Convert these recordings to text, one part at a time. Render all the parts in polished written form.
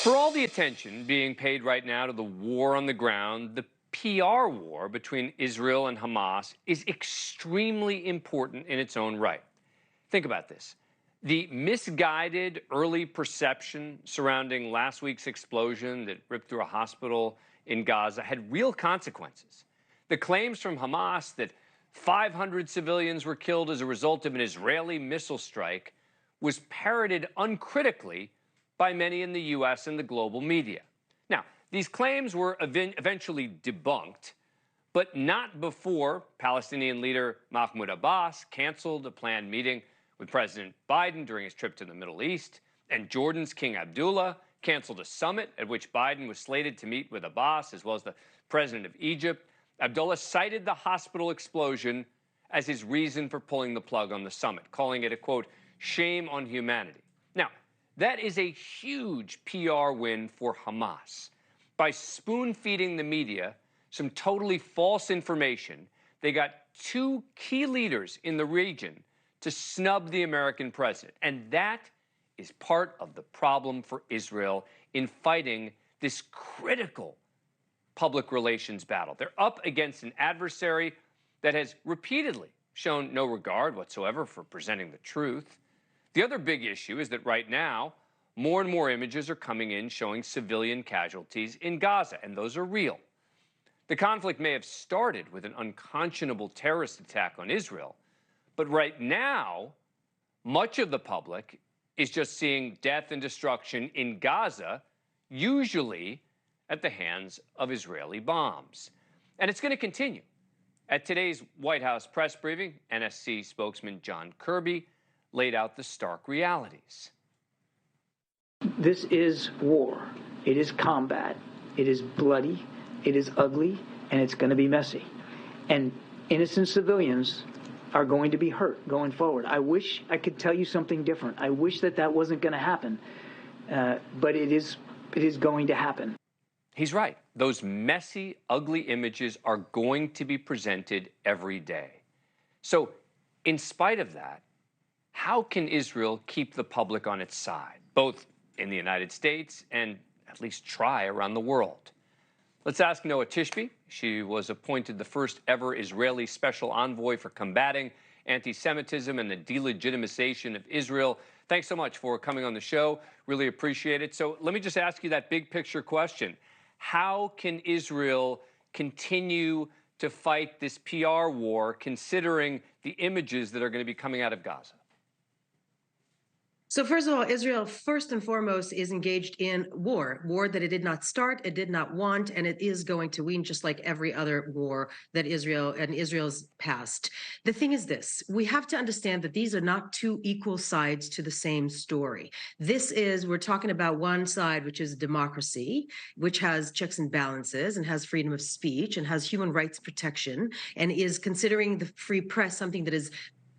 For all the attention being paid right now to the war on the ground, the PR war between Israel and Hamas is extremely important in its own right. Think about this. The misguided early perception surrounding last week's explosion that ripped through a hospital in Gaza had real consequences. The claims from Hamas that 500 civilians were killed as a result of an Israeli missile strike was parroted uncritically by many in the U.S. and the global media. Now, these claims were eventually debunked, but not before Palestinian leader Mahmoud Abbas canceled a planned meeting with President Biden during his trip to the Middle East, and Jordan's King Abdullah canceled a summit at which Biden was slated to meet with Abbas, as well as the president of Egypt. Abdullah cited the hospital explosion as his reason for pulling the plug on the summit, calling it a, quote, shame on humanity. Now, that is a huge PR win for Hamas. By spoon-feeding the media some totally false information, they got two key leaders in the region to snub the American president. And that is part of the problem for Israel in fighting this critical public relations battle. They're up against an adversary that has repeatedly shown no regard whatsoever for presenting the truth. The other big issue is that right now, more and more images are coming in showing civilian casualties in Gaza, and those are real. The conflict may have started with an unconscionable terrorist attack on Israel, but right now, much of the public is just seeing death and destruction in Gaza, usually at the hands of Israeli bombs. And it's going to continue. At today's White House press briefing, NSC spokesman John Kirby laid out the stark realities. This is war. It is combat. It is bloody. It is ugly, and it's going to be messy. And innocent civilians are going to be hurt going forward. I wish I could tell you something different. I wish that wasn't going to happen, but it is going to happen. He's right. Those messy, ugly images are going to be presented every day. So, in spite of that, how can Israel keep the public on its side, both in the United States and at least try around the world? Let's ask Noa Tishby. She was appointed the first ever Israeli special envoy for combating anti-Semitism and the delegitimization of Israel. Thanks so much for coming on the show. Really appreciate it. So let me just ask you that big picture question. How can Israel continue to fight this PR war considering the images that are going to be coming out of Gaza? So first of all, Israel, first and foremost, is engaged in war that it did not start, it did not want, and it is going to win, just like every other war that Israel's past. The thing is this, we have to understand that these are not two equal sides to the same story. We're talking about one side, which is democracy, which has checks and balances and has freedom of speech and has human rights protection and is considering the free press something that is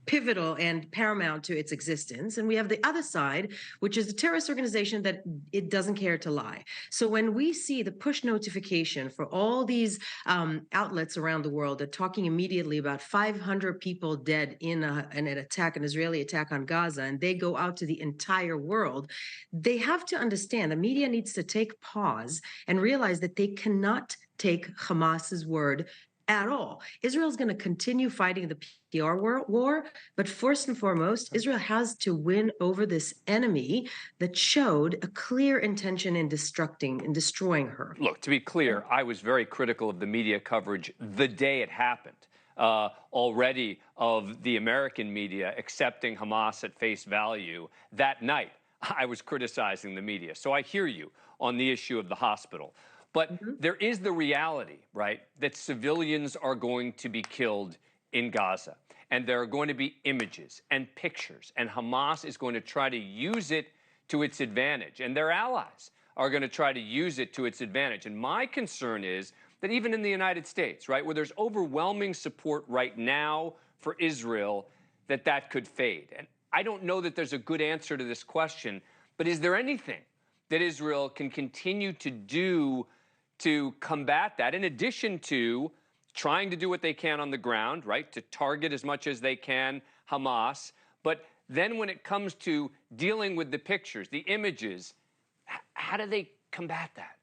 pivotal and paramount to its existence. And we have the other side, which is a terrorist organization that it doesn't care to lie. So when we see the push notification for all these outlets around the world that talking immediately about 500 people dead in an attack, an Israeli attack on Gaza, and they go out to the entire world, they have to understand the media needs to take pause and realize that they cannot take Hamas's word at all. Israel is going to continue fighting the PR war, but first and foremost, Israel has to win over this enemy that showed a clear intention in destroying her. Look, to be clear, I was very critical of the media coverage the day it happened. Already of the American media accepting Hamas at face value that night. I was criticizing the media. So I hear you on the issue of the hospital. But there is the reality, right, that civilians are going to be killed in Gaza. And there are going to be images and pictures. And Hamas is going to try to use it to its advantage. And their allies are going to try to use it to its advantage. And my concern is that even in the United States, right, where there's overwhelming support right now for Israel, that could fade. And I don't know that there's a good answer to this question. But is there anything that Israel can continue to do to combat that, in addition to trying to do what they can on the ground, right, to target as much as they can Hamas, but then when it comes to dealing with the pictures, the images, How do they combat that?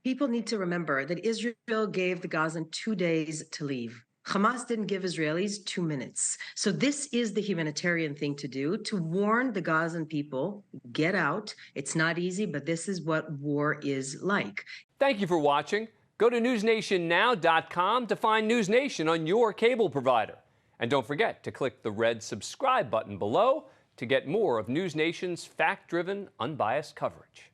People need to remember that Israel gave the Gazans 2 days to leave. Hamas didn't give Israelis 2 minutes. So this is the humanitarian thing to do, to warn the Gazan people, get out. It's not easy, but this is what war is like. Thank you for watching. Go to newsnationnow.com to find NewsNation on your cable provider. And don't forget to click the red subscribe button below to get more of NewsNation's fact-driven, unbiased coverage.